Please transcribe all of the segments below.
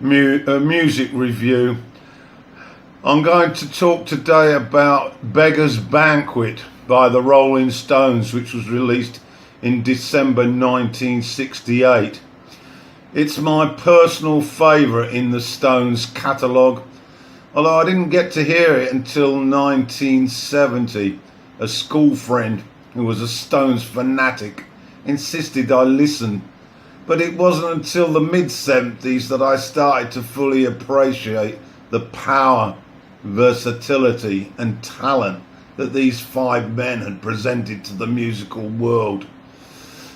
music review. I'm going to talk today about Beggars Banquet by the Rolling Stones, which was released in December 1968. It's my personal favourite in the Stones catalogue, although I didn't get to hear it until 1970. A school friend who was a Stones fanatic insisted I listen, but it wasn't until the mid-70s that I started to fully appreciate the power, versatility and talent that these five men had presented to the musical world.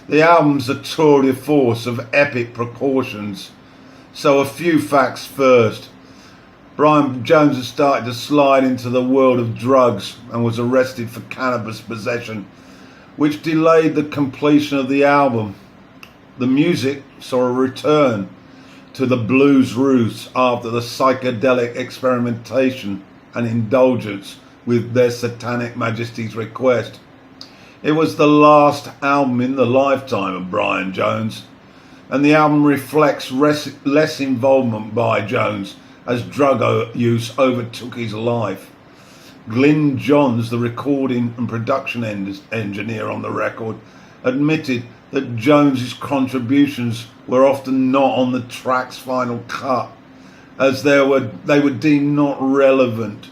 The album's a tour de force of epic proportions. So a few facts first. Brian Jones had started to slide into the world of drugs and was arrested for cannabis possession, which delayed the completion of the album. The music saw a return to the blues roots after the psychedelic experimentation and indulgence with Their Satanic Majesty's Request. It was the last album in the lifetime of Brian Jones, and the album reflects less involvement by Jones as drug use overtook his life. Glyn Johns, the recording and production engineer on the record, admitted that Jones's contributions were often not on the track's final cut, as they were deemed not relevant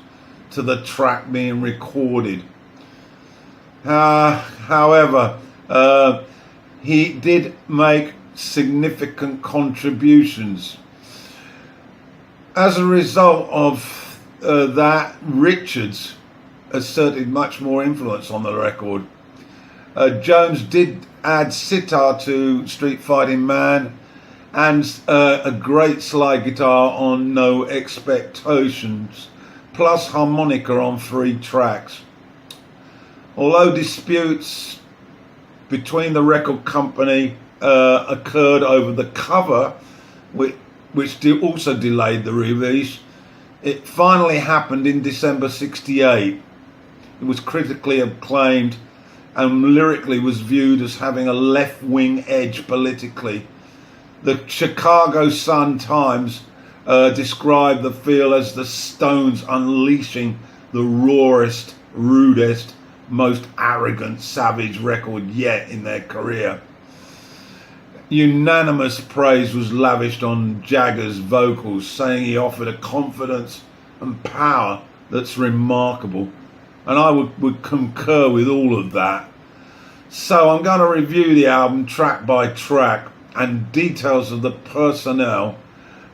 to the track being recorded. However, he did make significant contributions. As a result of that, Richards asserted much more influence on the record. Jones did add sitar to Street Fighting Man and a great slide guitar on No Expectations, plus harmonica on 3 tracks. Although disputes between the record company occurred over the cover, which also delayed the release, it finally happened in December 68. It was critically acclaimed and lyrically was viewed as having a left-wing edge politically. The Chicago Sun-Times described the feel as the Stones unleashing the rawest, rudest, most arrogant, savage record yet in their career. Unanimous praise was lavished on Jagger's vocals, saying he offered a confidence and power that's remarkable. And I would concur with all of that. So I'm going to review the album track by track, and details of the personnel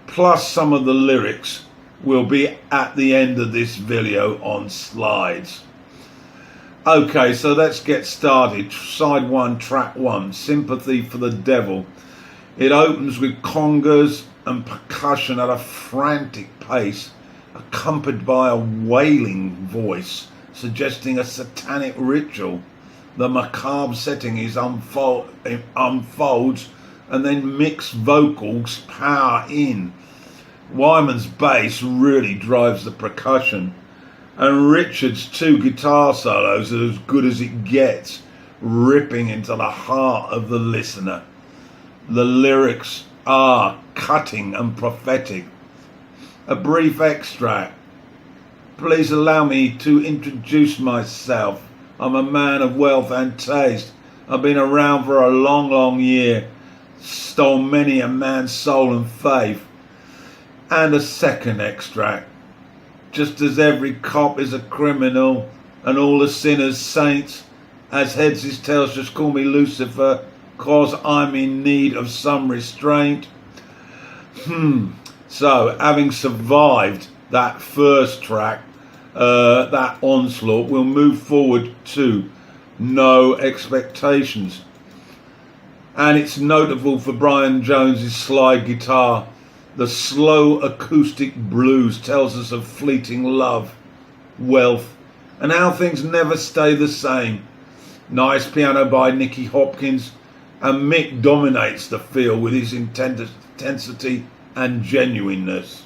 plus some of the lyrics will be at the end of this video on slides. Okay, so let's get started. Side 1, track 1, Sympathy for the Devil. It opens with congas and percussion at a frantic pace, accompanied by a wailing voice suggesting a satanic ritual. The macabre setting is unfolds, and then mixed vocals power in. Wyman's bass really drives the percussion, and Richard's 2 guitar solos are as good as it gets, ripping into the heart of the listener. The lyrics are cutting and prophetic. A brief extract. Please allow me to introduce myself. I'm a man of wealth and taste. I've been around for a long, long year. Stole many a man's soul and faith. And a second extract. Just as every cop is a criminal and all the sinners saints, as heads his tails just call me Lucifer, 'cause I'm in need of some restraint. So, having survived that first track, that onslaught, we'll move forward to No Expectations. And it's notable for Brian Jones's slide guitar. The slow acoustic blues tells us of fleeting love, wealth, and how things never stay the same. Nice piano by Nicky Hopkins, and Mick dominates the feel with his intensity and genuineness.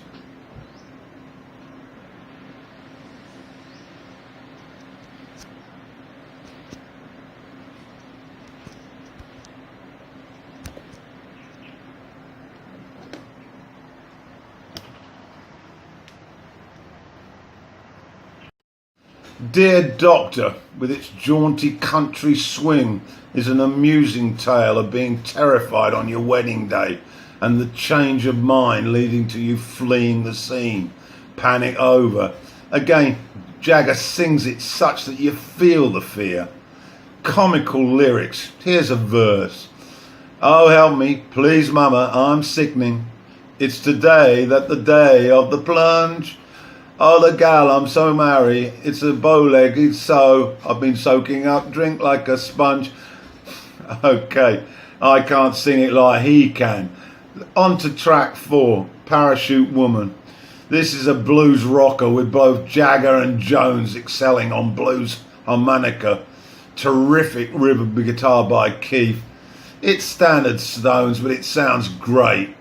Dear Doctor, with its jaunty country swing, is an amusing tale of being terrified on your wedding day and the change of mind leading to you fleeing the scene. Panic over. Again, Jagger sings it such that you feel the fear. Comical lyrics. Here's a verse. Oh, help me, please, mama, I'm sickening. It's today that the day of the plunge. Oh, the gal I'm so merry, it's a bow-legged so. I've been soaking up drink like a sponge. Okay, I can't sing it like he can. On to track 4, Parachute Woman. This is a blues rocker with both Jagger and Jones excelling on blues harmonica. Terrific rhythm guitar by Keith. It's standard Stones, but it sounds great.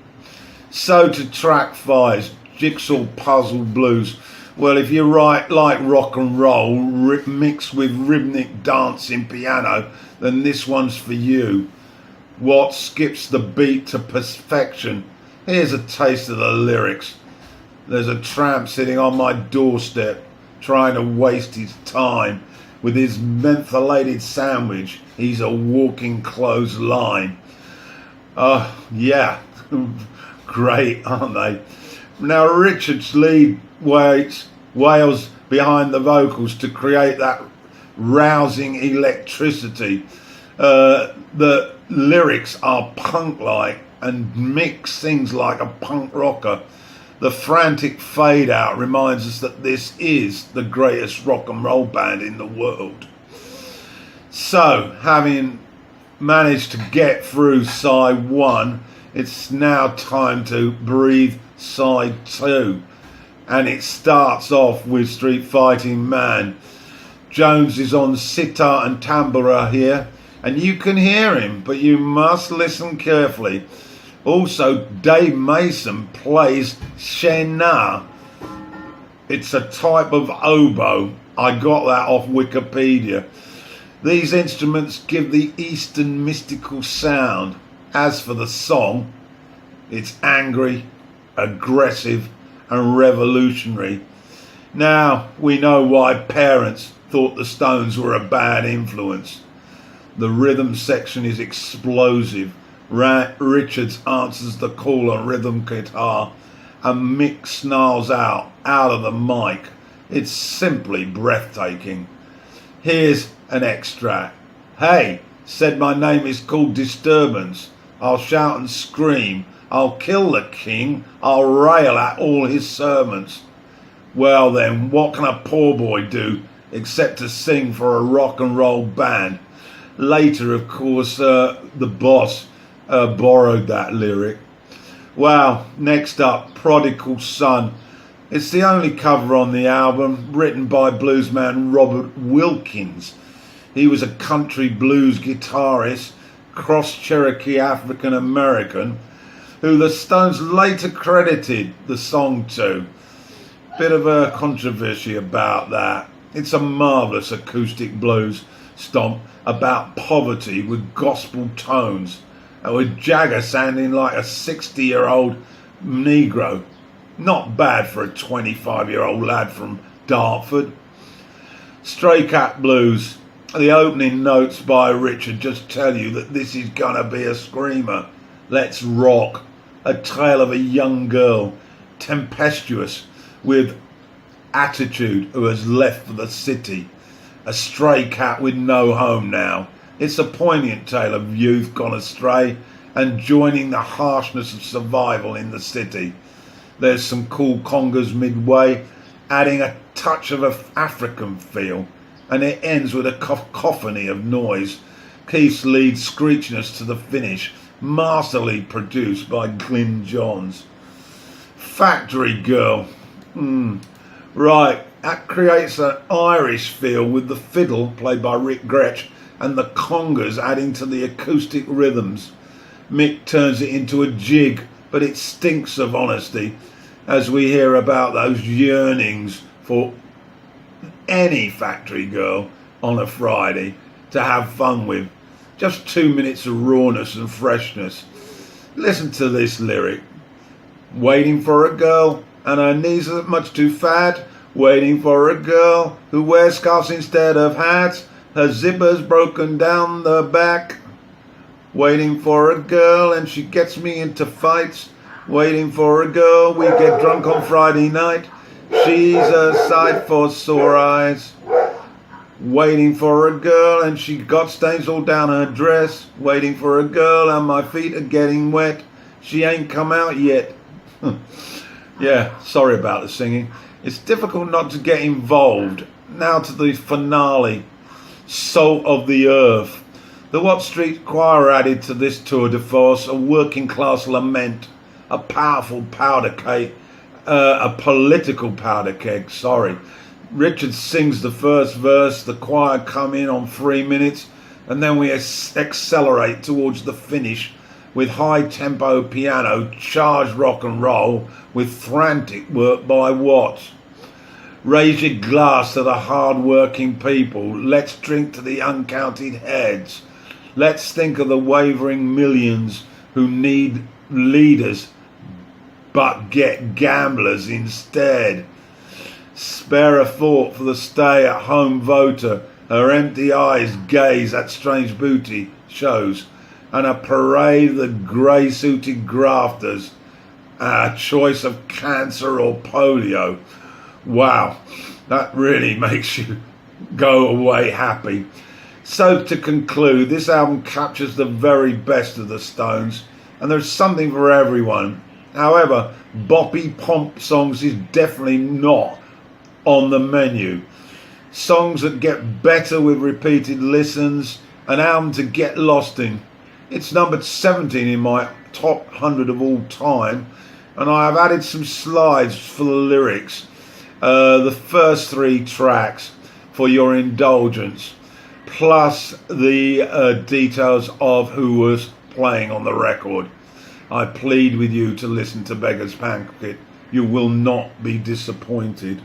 So to track 5, Jigsaw Puzzle Blues. Well, if you like rock and roll mixed with rhythmic dancing piano, then this one's for you. What skips the beat to perfection? Here's a taste of the lyrics. There's a tramp sitting on my doorstep trying to waste his time. With his mentholated sandwich, he's a walking clothesline. Yeah, great, aren't they? Now Richard's lead wails behind the vocals to create that rousing electricity. The lyrics are punk-like and Mick sings like a punk rocker. The frantic fade out reminds us that this is the greatest rock and roll band in the world. So, having managed to get through side 1, it's now time to breathe side 2. And it starts off with Street Fighting Man. Jones is on sitar and tambura here, and you can hear him, but you must listen carefully. Also, Dave Mason plays shena. It's a type of oboe. I got that off Wikipedia. These instruments give the Eastern mystical sound. As for the song, it's angry, aggressive, and revolutionary. Now we know why parents thought the Stones were a bad influence. The rhythm section is explosive. Richards answers the call on rhythm guitar and Mick snarls out of the mic. It's simply breathtaking. Here's an extract. Hey, said my name is called Disturbance. I'll shout and scream. I'll kill the king. I'll rail at all his sermons. Well then, what can a poor boy do except to sing for a rock and roll band? Later, of course, the boss borrowed that lyric. Wow, next up, Prodigal Son. It's the only cover on the album, written by bluesman Robert Wilkins. He was a country blues guitarist, cross-Cherokee African-American, who the Stones later credited the song to. Bit of a controversy about that. It's a marvellous acoustic blues stomp about poverty with gospel tones, and with Jagger sounding like a 60-year-old Negro. Not bad for a 25-year-old lad from Dartford. Stray Cat Blues. The opening notes by Richard just tell you that this is gonna be a screamer. Let's rock. A tale of a young girl, tempestuous with attitude, who has left for the city. A stray cat with no home now. It's a poignant tale of youth gone astray and joining the harshness of survival in the city. There's some cool congas midway, adding a touch of an African feel, and it ends with a cacophony of noise. Keith's lead screechiness to the finish, masterly produced by Glyn Johns. Factory Girl. Right, that creates an Irish feel with the fiddle, played by Rick Gretsch, and the congas adding to the acoustic rhythms. Mick turns it into a jig, but it stinks of honesty, as we hear about those yearnings for any factory girl on a Friday to have fun with. Just 2 minutes of rawness and freshness. Listen to this lyric. Waiting for a girl and her knees are much too fat. Waiting for a girl who wears scarves instead of hats, her zipper's broken down the back. Waiting for a girl and she gets me into fights. Waiting for a girl, we get drunk on Friday night. She's a sight for sore eyes. Waiting for a girl and she got stains all down her dress. Waiting for a girl and my feet are getting wet. She ain't come out yet. Yeah, sorry about the singing. It's difficult not to get involved. Now to the finale, Salt of the Earth. The Watt Street Choir added to this tour de force a working class lament, a powerful powder keg, a political powder keg, sorry. Richard sings the first verse, the choir come in on 3 minutes, and then we accelerate towards the finish with high-tempo piano, charged rock and roll, with frantic work by Watts. Raise your glass to the hard-working people. Let's drink to the uncounted heads. Let's think of the wavering millions who need leaders but get gamblers instead. Spare a thought for the stay-at-home voter. Her empty eyes gaze at strange booty shows and a parade of the grey-suited grafters. A choice of cancer or polio. Wow, that really makes you go away happy. So to conclude, this album captures the very best of the Stones, and there's something for everyone. However, boppy pomp songs is definitely not on the menu. Songs that get better with repeated listens, an album to get lost in. It's numbered 17 in my top 100 of all time, and I have added some slides for the lyrics, the first 3 tracks for your indulgence, plus the details of who was playing on the record. I plead with you to listen to Beggars Banquet. You will not be disappointed.